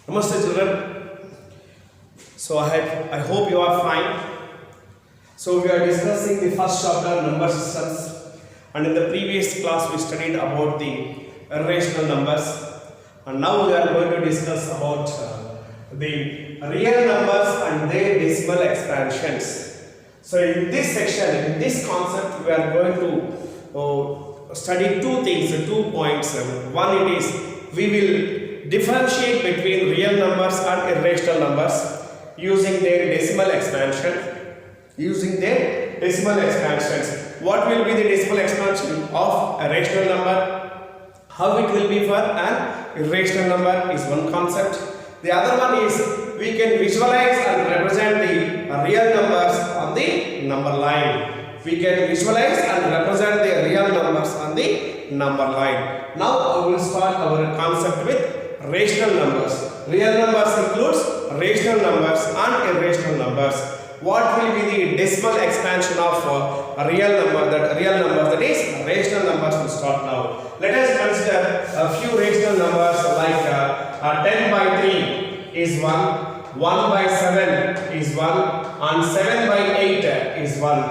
Namaste children. So I hope you are fine. So we are discussing the first chapter, number systems, and in the previous class we studied about the irrational numbers, and now we are going to discuss about the real numbers and their decimal expansions. So in this section, in this concept, we are going to study two things, 2 points. One, it is we will differentiate between real numbers and irrational numbers using their decimal expansion. What will be the decimal expansion of a rational number? How it will be for an irrational number is one concept. The other one is we can visualize and represent the real numbers on the number line. We can visualize and represent the real numbers on the number line. Now we will start our concept with rational numbers. Real numbers includes rational numbers and irrational numbers. What will be the decimal expansion of a real number? That is rational numbers. Will start now. Let us consider a few rational numbers like 10 by 3 is 1, 1 by 7 is 1, and 7 by 8 is 1.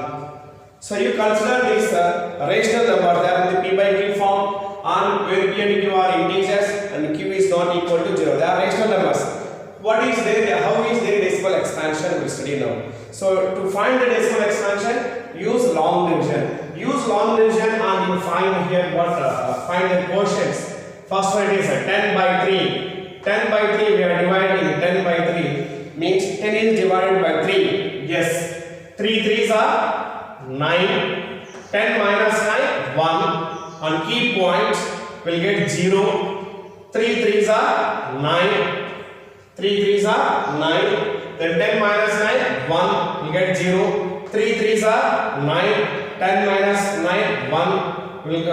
So you consider this rational number. They are in the p by q form, and where p and q are integers and q is not equal to 0. They are rational numbers. What is their, how is their decimal expansion? We will study now. So to find the decimal expansion, use long division. Use long division and you find here what find the quotients. First one is 10 by 3. 10 by 3 we are dividing 10 by 3 means 10 is divided by 3. Yes. 3 3s are 9. 10 minus 9 1. On key point will get 0. 3 3s are 9. 3 3s are 9. Then 10 minus 9 1 will get 0. 3 3s are 9. 10 minus 9 1 will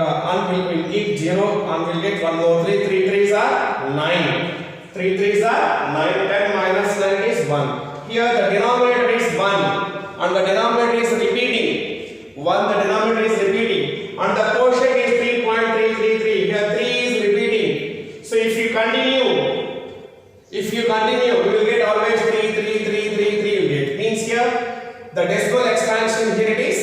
keep 0 and will get one more 3. 3 3s are 9. 3 3s are 9. 10 minus 9 is 1. Here the denominator is 1 and the denominator is repeating. 1 the denominator is repeating and the quotient is 3.333. Here 3 is repeating. So if you continue, we will get always 3 3 3 3 3 will get. Means here the decimal expansion here it is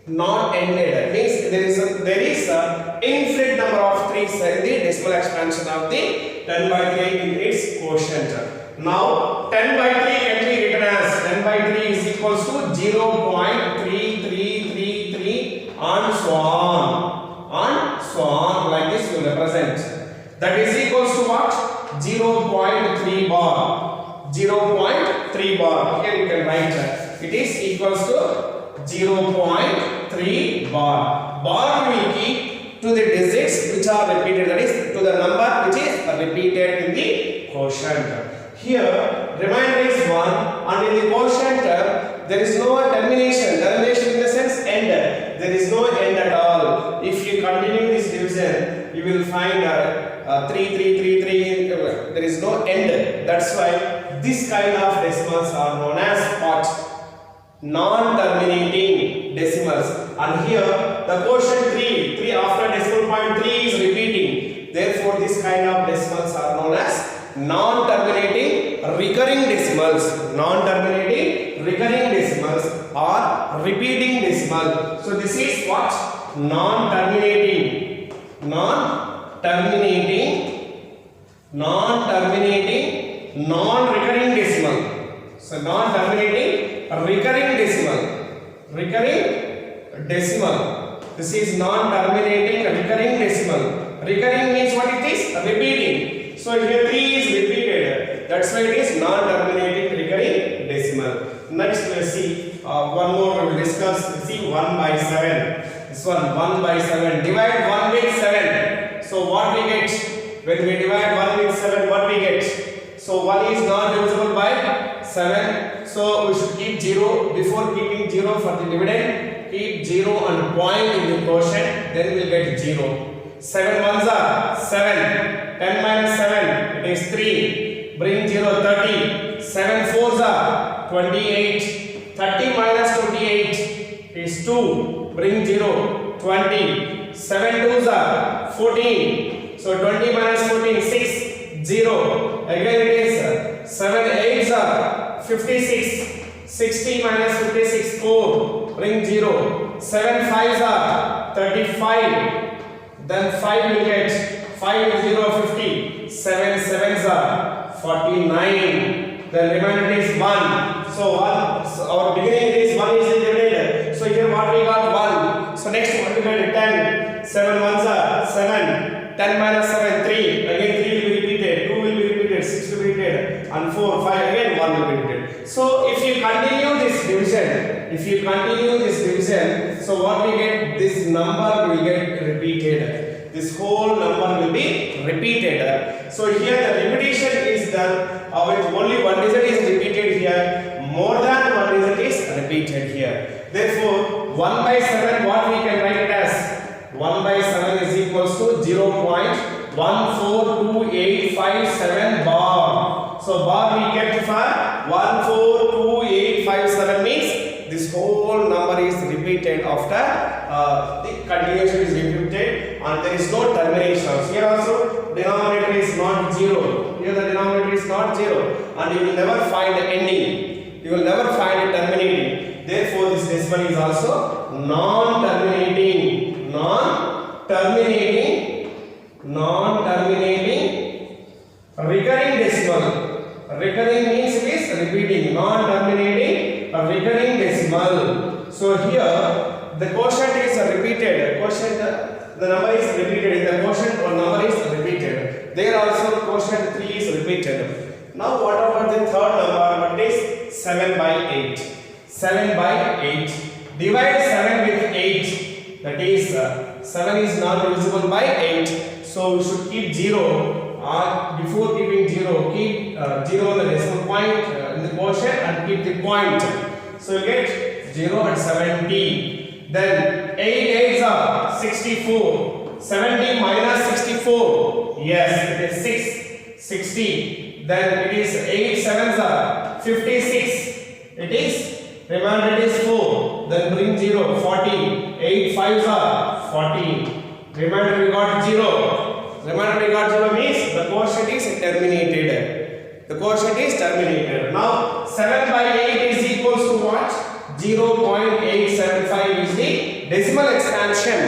not ended. Means there is a infinite number of 3's in the decimal expansion of the 10 by 3 in its quotient. Now 10 by 3 can be written as 10 by 3 is equals to 0.3333 and so on like this we will represent. That is equals to what? 0.3 bar. 0.3 bar. Here you can write it is equals to 0.3 bar. Bar will keep to the digits which are repeated, that is to the number which is repeated in the quotient. Here remainder is 1 and in the quotient there is no termination. Termination in the sense end. There is no end at all. If you continue this division you will find 3 3 3 3. There is no end. That's why this kind of decimals are known as what? Non-terminating decimals. And here the quotient 3 after decimal point 3 is repeating. Therefore this kind of decimals are known as non-terminating recurring decimals. Non-terminating recurring decimals or repeating decimal. So this is what? Non-terminating non-recurring decimal. So non-terminating recurring decimal. This is non-terminating recurring decimal. Recurring means what it is? Repeating. So here 3 is repeated. That's why it is non-terminating recurring decimal. Next we will see one more we will discuss. See 1 by 7. This one 1 by 7. Divide 1 with 7. So what we get? When we divide 1 with 7, what we get? So 1 is not divisible by 7. So we should keep 0. Before keeping 0 for the dividend, keep 0 and point in the quotient. Then we will get 0. 7 ones are 7. 10 minus 7 it is 3. Bring 0 30. 7 fours are 28. 30 minus 28 is 2. Bring 0 20. 7 twos are 14. So 20 minus 14 6. 0. Again it is 7 8s are 56. 60 minus 56, 4. Bring 0. 7 5s are 35. Then 5 will get 5 is 0 50. 7 7s are 49. Then remainder is 1. So our beginning is 1 is divided. So here what we got 1. So next multiply 10. 7 ones are 7. 10 minus 7 3. Again 3 will be repeated. 2 will be repeated. 6 will be repeated. And 4 5 again 1 will be repeated. So if you continue this division, so what we get, this number will get repeated. This whole number will be repeated. So here the repetition is done with only one digit is repeated here. More than one digit is repeated here. Therefore 1 by 7 what we can write it as 1 by 7 is equals to 0.142857 bar. So bar we kept for 142857 means this whole number is repeated after the continuation is repeated and there is no termination. Here also denominator is not 0. Here the denominator is not 0 and you will never find the ending. You will never find it terminating. Therefore this decimal is also non-terminating. Non-terminating recurring decimal. Recurring means it is repeating. Non-terminating recurring decimal. So here the quotient is repeated. The number is repeated. The quotient or number is repeated. There also quotient 3 is repeated. Now what about the third number? What is 7 by 8? 7 by 8. Divide 7 with 8. That is 7 is not divisible by 8. So we should keep 0. Before keeping 0, keep 0 the decimal point in the quotient and keep the point. So you get 0 and 70. Then 8 8s are 64. 70 minus 64. Yes, it is 6. 60. Then it is 8 7s are 56. It is remainder is 4. Then bring 0. 40. 8 5s are 40. Remainder we got 0. Remainder we got 0 means the quotient is terminated. The quotient is terminated. Now 7 by 8 is equals to what? 0.875 is the decimal expansion.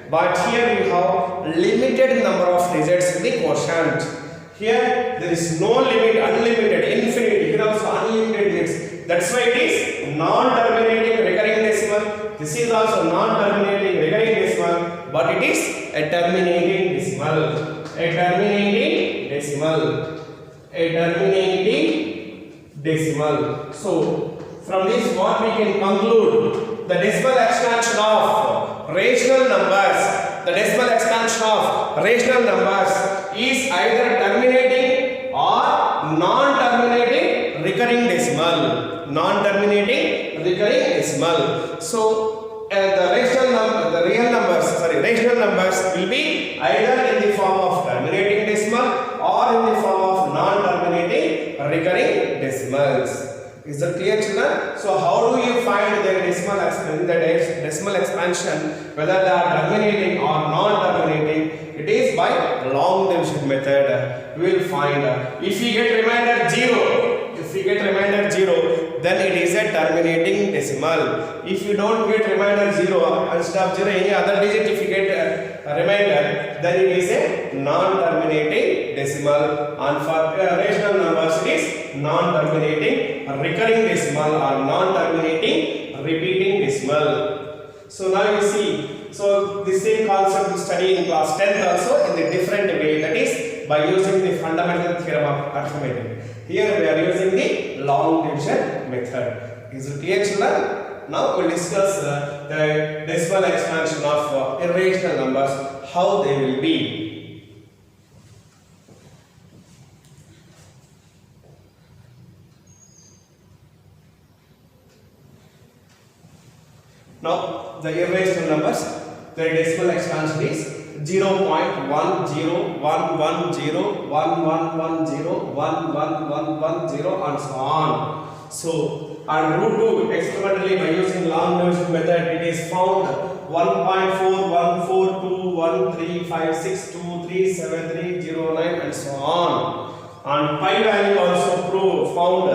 But here we have limited number of digits in the quotient. Here there is no limit, unlimited, infinite. Here also unlimited digits. That's why it is non-terminating recurring decimal. This is also non-terminating recurring decimal, but it is a terminating decimal. A terminating decimal. So from this what we can conclude, the decimal expansion of rational numbers, the decimal expansion of rational numbers is either terminating or non-terminating recurring decimal. Non-terminating recurring decimal. So the rational numbers will be either in the form of terminating decimal or in the form of non-terminating recurring decimals. Is that clear, children? So how do you find their decimal expansion, whether they are terminating or non-terminating? It is by long division method. We will find if we get remainder 0, then it is a terminating decimal. If you don't get remainder 0, instead of 0 any other digit, if you get a remainder, then it is a non-terminating decimal. And for rational numbers it is non-terminating recurring decimal or non-terminating repeating decimal. So now you see, so the same concept we study in class 10th also in the different way, that is by using the fundamental theorem of arithmetic. Here we are using the long division method. Is it clear, children? Now we will discuss the decimal expansion of irrational numbers, how they will be. Now the irrational numbers, their decimal expansion is 0.1011101110 and so on. So and root 2 experimentally by using long division method, it is found 1.41421356237309 and so on. and pi value also found.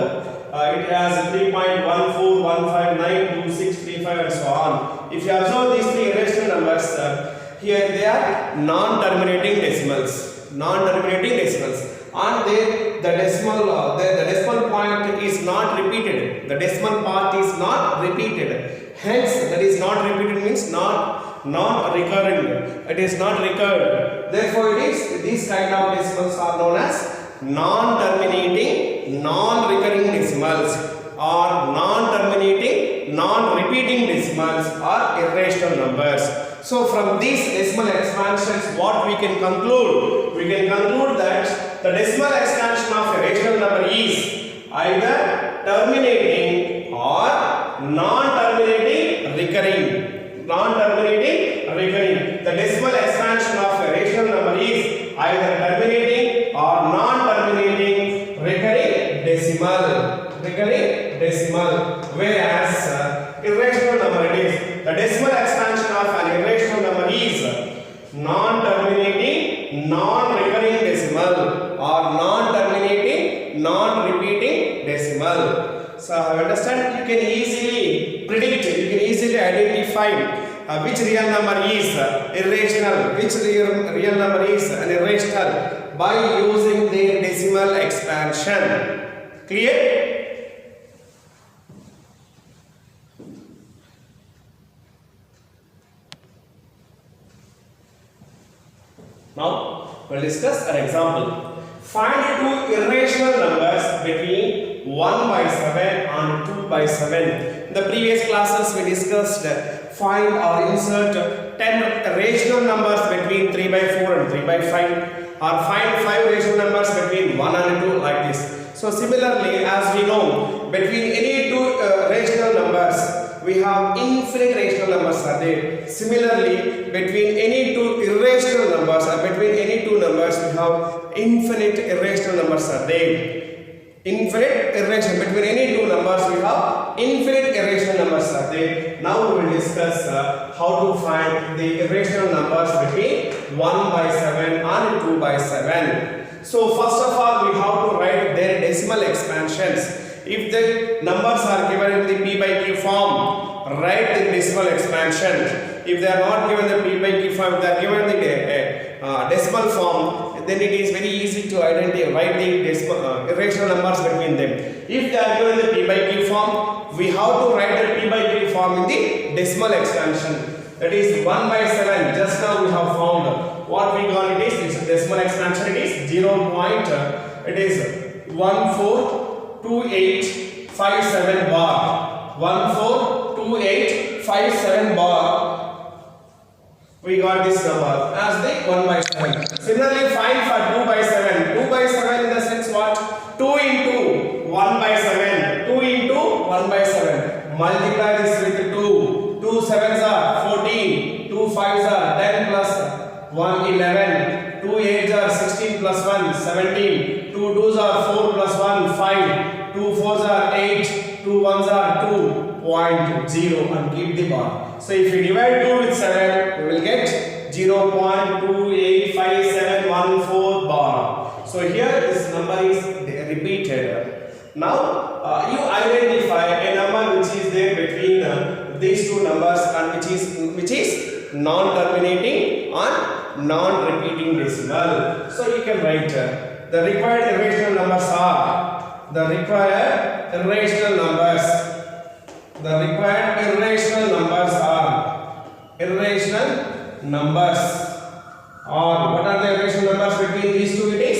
It has 3.141592635 and so on. If you observe these three irrational numbers, here they are non-terminating decimals. Non-terminating decimals, and the decimal point is not repeated. The decimal part is not repeated. Hence, that is not repeated means non-recurring. It is not recurred. Therefore, these kind of decimals are known as non-terminating, non-recurring decimals, or non-terminating, non-repeating decimals are irrational numbers. So from these decimal expansions, what we can conclude? We can conclude that the decimal expansion of a rational number is either terminating or non-terminating recurring. Non-terminating recurring. The decimal expansion of a rational number is either terminating or non-terminating recurring decimal. Recurring decimal. Whereas irrational number it is the decimal expansion of an irrational number is non-terminating, non-recurring decimal or non-terminating, non-repeating decimal. So I understand you can easily predict, you can easily identify which real number is irrational, which real number is an irrational by using their decimal expansion. Clear? Now we'll discuss an example. Find two irrational numbers between 1 by 7 and 2 by 7. In the previous classes we discussed find or insert 10 rational numbers between 3 by 4 and 3 by 5, or find 5 rational numbers between 1 and 2 like this. So similarly, as we know, between any two rational numbers we have infinite rational numbers are there. Similarly, between any two irrational numbers or between any two numbers we have infinite irrational numbers are there. Infinite irrational, between any two numbers we have infinite irrational numbers are there. Now we will discuss how to find the irrational numbers between 1 by 7 and 2 by 7. So first of all we have to write their decimal expansions. If the numbers are given in the p by q form, write the decimal expansion. If they are not given the p by q form, they are given the decimal form, then it is very easy to identify, write the irrational numbers between them. If they are given the p by q form, we have to write the p by q form in the decimal expansion. That is 1 by 7. Just now we have found what we got. It is decimal expansion. It is 142857 bar. 142857 bar. We got this number as the 1 by 7. Similarly, find for 2 by 7. 2 by 7 in the sense what? 2 into 1 by 7. 2 into 1 by 7. Multiply this with 2. 2 7s are 14. 2 5s are 10 plus 1 11. 2 8s are 16 plus 1 17. 2 2s are 4 plus 1 5. 2 4s are 8. 2 1s are 2.0 and keep the bar. So if you divide 2 with 7, you will get 0.285714 bar. So here this number is repeated. Now you identify a number which is there between these two numbers and which is non-terminating and non-repeating decimal. So you can write the required irrational numbers are irrational numbers or what are the irrational numbers between these two? It is,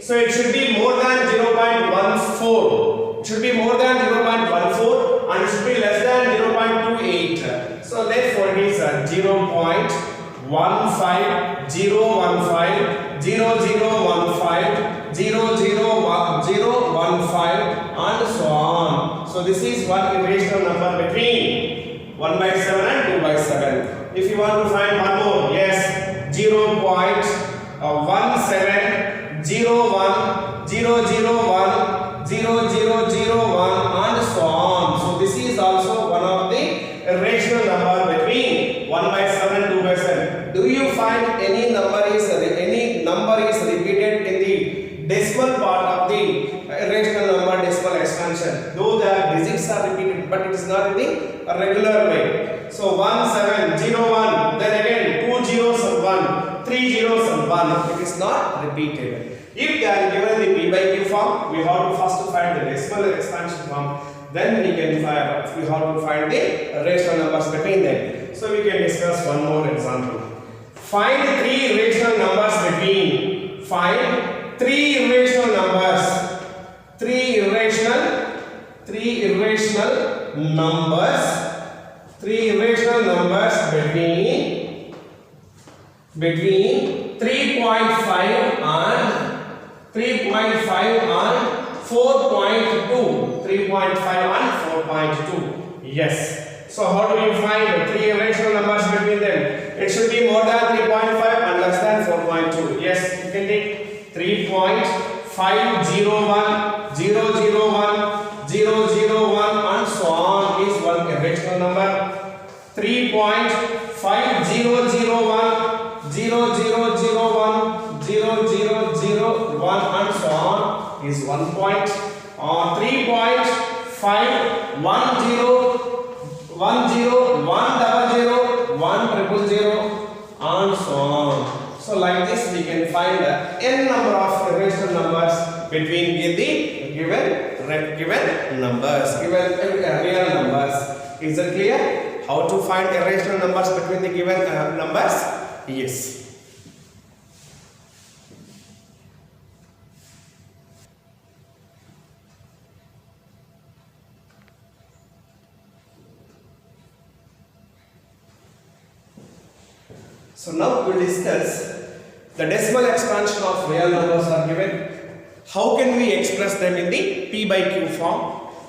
so it should be more than 0.14. It should be more than 0.14 and it should be less than 0.28. So therefore it is 0.15015 0015 and so on. So this is one irrational number between 1 by 7 and 2 by 7. If you want to find one more, yes, 0.170100100001 and so on. So this is also one of the irrational number between 1 by 7 and 2 by 7. Do you find any number is repeated in the decimal part of but it is not in the regular way. So 1 7 0 1, then again 2 zeros and 1, 3 zeros and 1. It is not repeated. If they are given the P by Q form, we have to first find the decimal expansion form. Then we have to find the rational numbers between them. So we can discuss one more example. Find three rational numbers between. Find three irrational numbers. Three irrational numbers. Three irrational numbers between 3.5 and 4.2. 3.5 and 4.2. Yes. So how do you find three irrational numbers between them? It should be more than 3.5 and less than 4.2. Yes, you can take 3.501, 001, 001 and so on is one irrational number. 3.5001, 0001, 0001 and so on is 1 point. 3.510, 10, 100, 100 and so on. So like this we can find n number of irrational numbers between the given numbers, given real numbers. Is it clear? How to find irrational numbers between the given numbers? Yes. So now we discuss the decimal expansion of real numbers are given. How can we express them in the P by Q form,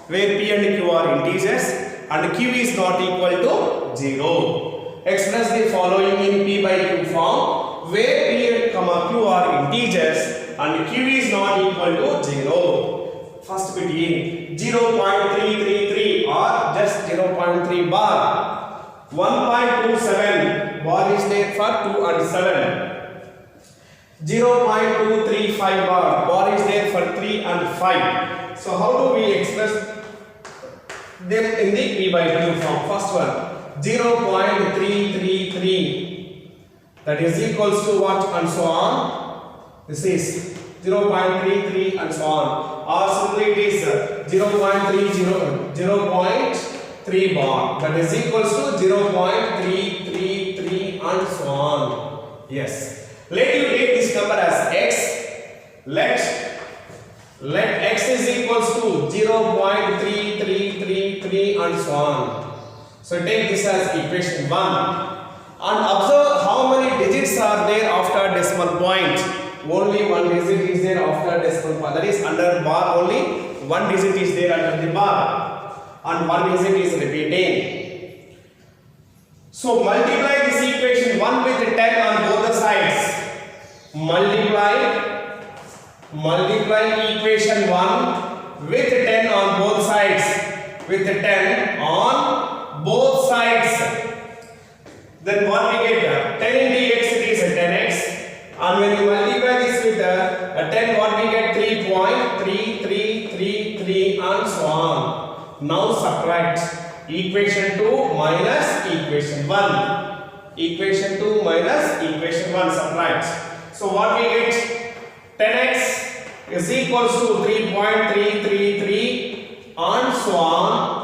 where P and Q are integers and Q is not equal to 0. Express the following in P by Q form, where P and Q are integers and Q is not equal to 0. First bit in 0.333 or just 0.3 bar. 1.27 bar is there for 2 and 7. 0.235 bar is there for 3 and 5. So how do we express them in the P by Q form? First one 0.333, that is equals to what and so on. This is 0.33 and so on. Or simply it is 0.3 bar, that is equals to 0.333 and so on. Yes. Let you take this number as x. Let x is equals to 0.3333 and so on. So take this as equation 1 and observe how many digits are there after decimal point. Only one digit is there after decimal point. That is under bar only one digit is there under the bar and one digit is repeating. So multiply this equation 1 with 10 on both the sides. Multiply equation 1 with 10 on both sides. With 10 on both sides. Then what we get? 10 into x, it is 10x. And when you multiply this with 10, what we get? 3.3333 and so on. Now subtract equation 2 minus equation 1. Equation 2 minus equation 1, subtract. So what we get? 10x is equals to 3.333 and so on.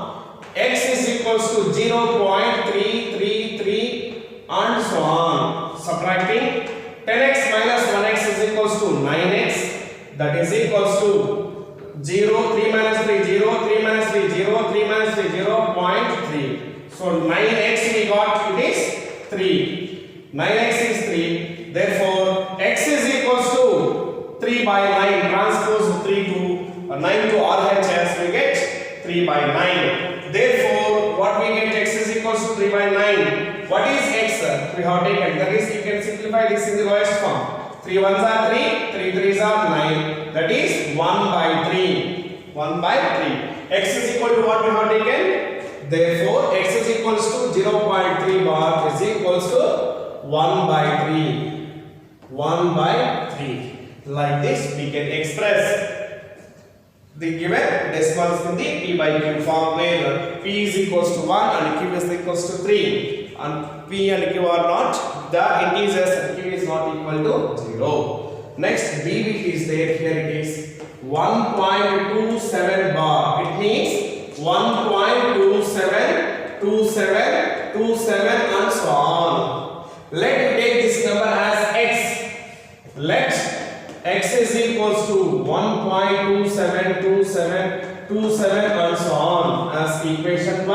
X is equals to 0.333 and so on. Subtracting 10x minus 1x is equals to 9x. That is equals to 0, 3 minus 3, 0, 3 minus 3, 0, 3 minus 3, 0.3. So 9x we got, it is 3. 9x is 3. Therefore, x is equals to 3 by 9. Transpose 3 to 9 to RHS, we get 3 by 9. Therefore, what we get? X is equals to 3 by 9. What is x? We have taken. That is, you can simplify this in the lowest form. 3 ones are 3, 3 threes are 9. That is 1 by 3. 1 by 3. X is equal to what we have taken? Therefore, x is equals to 0.3 bar is equals to 1 by 3. 1 by 3. Like this we can express the given decimals in the p by q form, where p is equals to 1 and q is equals to 3, and p and q are not the integers and q is not equal to 0. Next, b bit is there, here it is 1.27 bar. It means 1.27, 27, 27 and so on. Let me take this number as x. Let x is equals to 1.27, 27, 27 and so on as equation 1.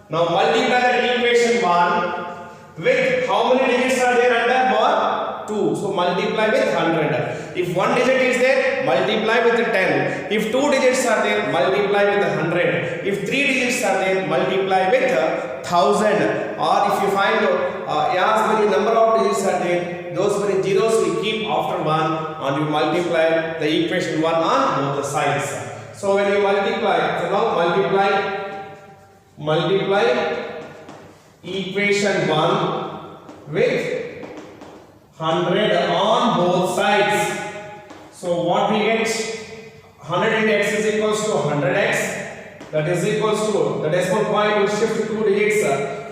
Now multiply that equation 1 with how many digits are there under bar? 2. So multiply with 100. If one digit is there, multiply with 10. If two digits are there, multiply with 100. If three digits are there, multiply with 1000. Or if you find as many number of digits are there, those many zeros we keep after 1 and you multiply the equation 1 on both the sides. So when you multiply, so now multiply equation 1 with 100 on both sides. So what we get? 100 into x is equals to 100x. That is equals to the decimal point will shift 2 digits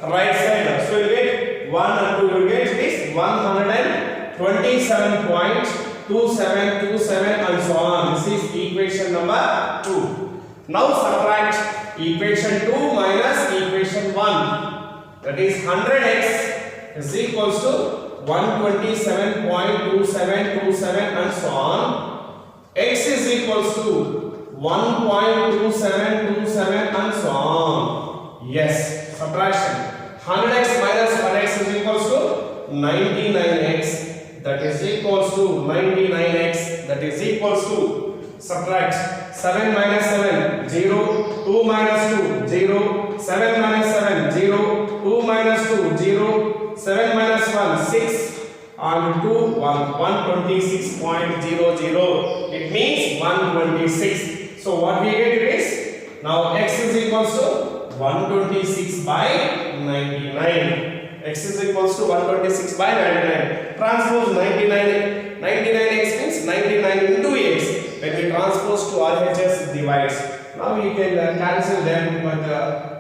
right side. So you will get 1 and 2. You will get this 127.2727 and so on. This is equation number 2. Now subtract equation 2 minus equation 1. That is 100x is equals to 127.2727 and so on. X is equals to 1.2727 and so on. Yes, subtraction. 100x minus 1x is equals to 99x. That is equals to 99x. That is equals to, subtract 7 minus 7, 0, 2 minus 2, 0, 7 minus 7, 0, 2 minus 2, 0, 7 minus 1, 6 and 2, 1, 126.00. It means 126. So what we get is, now x is equals to 126 by 99. X is equals to 126 by 99. Transpose 99. 99x means 99 into x. When we transpose to RHS, it divides. Now we can cancel them, but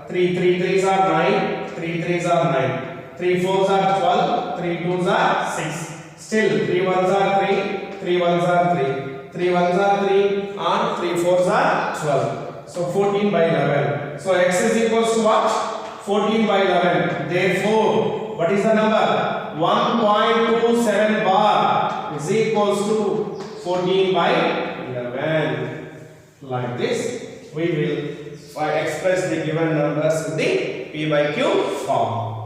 3 3s are 9, 3 3s are 9. 3 4s are 12, 3 2s are 6. Still 3 1s are 3, 3 1s are 3, 3 1s are 3 and 3 4s are 12. So 14 by 11. So x is equals to what? 14 by 11. Therefore, what is the number? 1.27 bar is equals to 14 by 11. Like this, we will express the given numbers in the p by q form.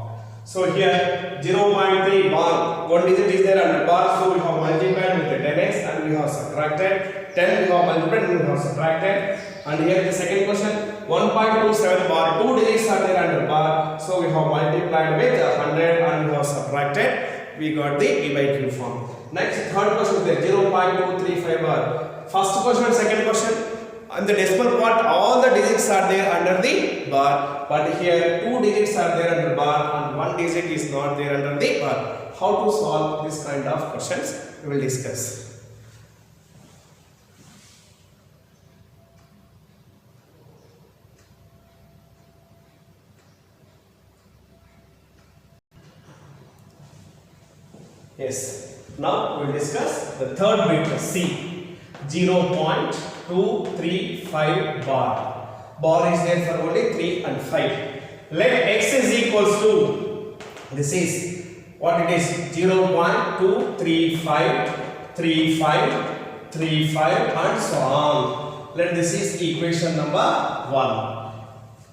So here 0.3 bar, one digit is there under bar, so we have multiplied with the 10x and we have subtracted 10, we have multiplied and we have subtracted. And here the second question, 1.27 bar, two digits are there under bar, so we have multiplied with 100 and we have subtracted, we got the p by q form. Next, third question is there, 0.235 bar. First question and second question, on the decimal part all the digits are there under the bar, but here two digits are there under bar and one digit is not there under the bar. How to solve this kind of questions we will discuss. Yes, now we will discuss the third bit C. 0.235 bar. Bar is there for only 3 and 5. Let x is equals to, this is what it is, 0.235, 35, 35 and so on. Let this is equation number 1.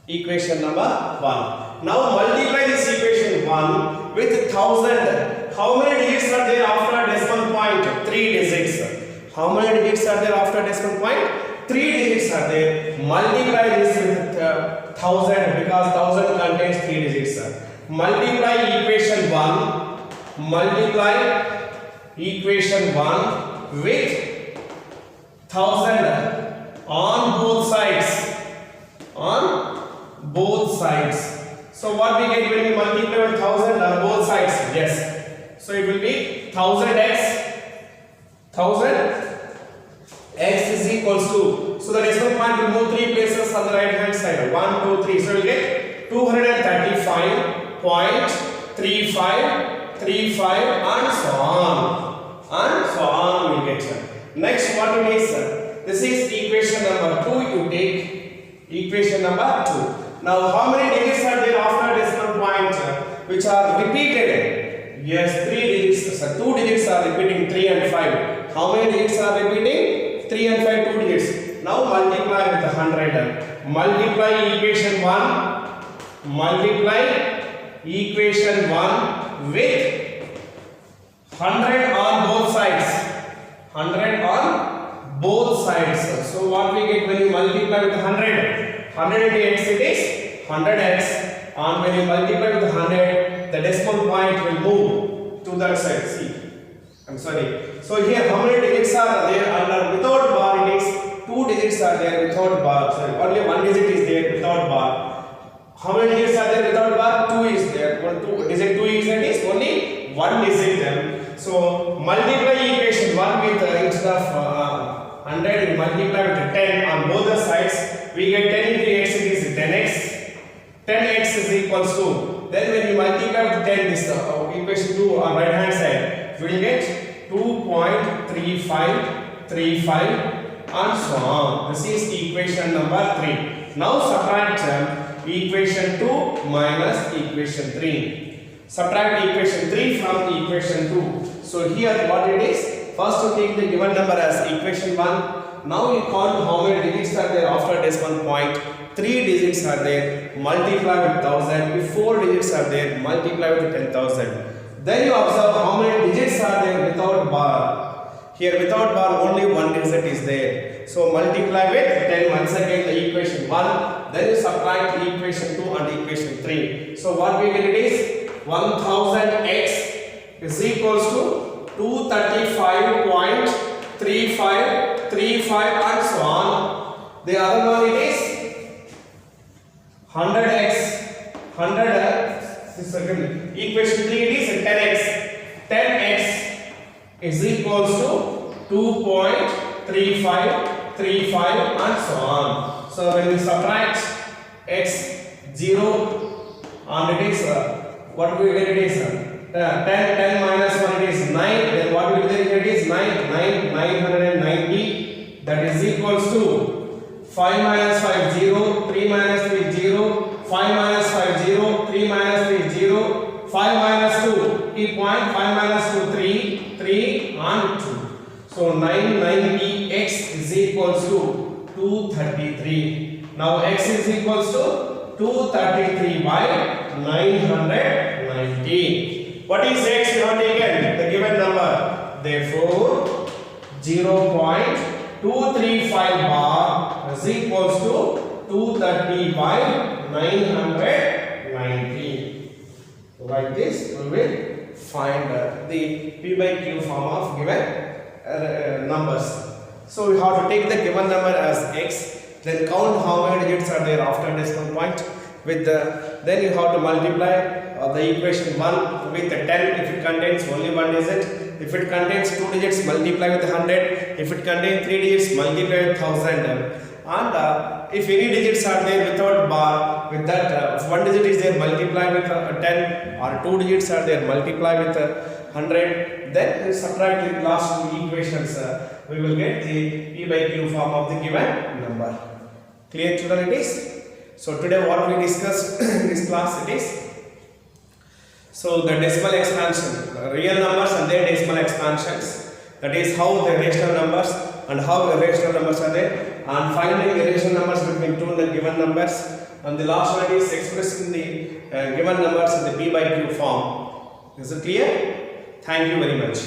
Equation number 1. Now multiply this equation 1 with 1000. How many digits are there after decimal point? 3 digits. How many digits are there after decimal point? 3 digits are there. Multiply this with 1000 because 1000 contains 3 digits. Multiply equation 1. Multiply equation 1 with 1000 on both sides. On both sides. So what we get when we multiply with 1000 on both sides? Yes. So it will be 1000x. 1000 x is equals to So the decimal point will move 3 places on the right hand side. 1, 2, 3. So we will get 235.35 and so on. And so on we will get. Next what it is? This is equation number 2. You take equation number 2. Now how many digits are there after decimal point which are repeated? Yes, 3 digits. So 2 digits are repeating, 3 and 5. How many digits are repeating? 3 and 5, 2 digits. Now multiply with 100. Multiply equation 1. Multiply equation 1 with 100 on both sides. 100 on both sides. So what we get when you multiply with 100? 100 into x it is 100x. And when you multiply with 100, the decimal point will move to that side. See, I'm sorry. So here how many digits are there under without bar? It is 2 digits are there without bar. Sorry, only 1 digit is there without bar. How many digits are there without bar? 2 is there. 2 digit 2 is there is only 1 digit there. So multiply equation 1 with instead of 100, we multiply with 10 on both the sides. We get 10 into x, it is 10x. 10x is equals to, then when you multiply with 10, this equation 2 on right hand side, we will get 2.3535 and so on. This is equation number 3. Now subtract equation 2 minus equation 3. Subtract equation 3 from equation 2. So here what it is, first you take the given number as equation 1. Now you count how many digits are there after decimal point. 3 digits are there, multiply with 1000. If 4 digits are there, multiply with 10,000. Then you observe how many digits are there without bar. Here without bar only 1 digit is there. So multiply with 10 once again the equation 1. Then you subtract the equation 2 and equation 3. So what we get it is 1000x is equals to 235.3535 and so on. The other one it is 100x. 100 equation 3 it is 10x. 10x is equals to 2.3535 and so on. So when we subtract x 0 and it is what we get it is 10 minus 1 it is 9. Then what we get it is 990. That is equals to 5 minus 5 0, 3 minus 3 0, 5 minus 5 0, 3 minus 3 0, 5 minus 2 key point, 5 minus 2 3, 3 and 2. So 990x is equals to 233. Now x is equals to 233 by 990. What is x we have taken? The given number. Therefore 0.235 bar is equals to 230 by 990. Like this we will find the p by q form of given numbers. So we have to take the given number as x, then count how many digits are there after decimal point with then you have to multiply the equation 1 with 10 if it contains only 1 digit. If it contains 2 digits, multiply with 100. If it contains 3 digits, multiply with 1000. And if any digits are there without bar, with that if 1 digit is there, multiply with 10, or 2 digits are there, multiply with 100. Then we subtract the last two equations. We will get the p by q form of the given number. Clear, children? It is. So today what we discussed in this class it is. So the decimal expansion, real numbers and their decimal expansions, that is how the rational numbers and how irrational numbers are there, and finding irrational numbers between two and the given numbers, and the last one is expressing the given numbers in the p by q form. Is it clear? Thank you very much.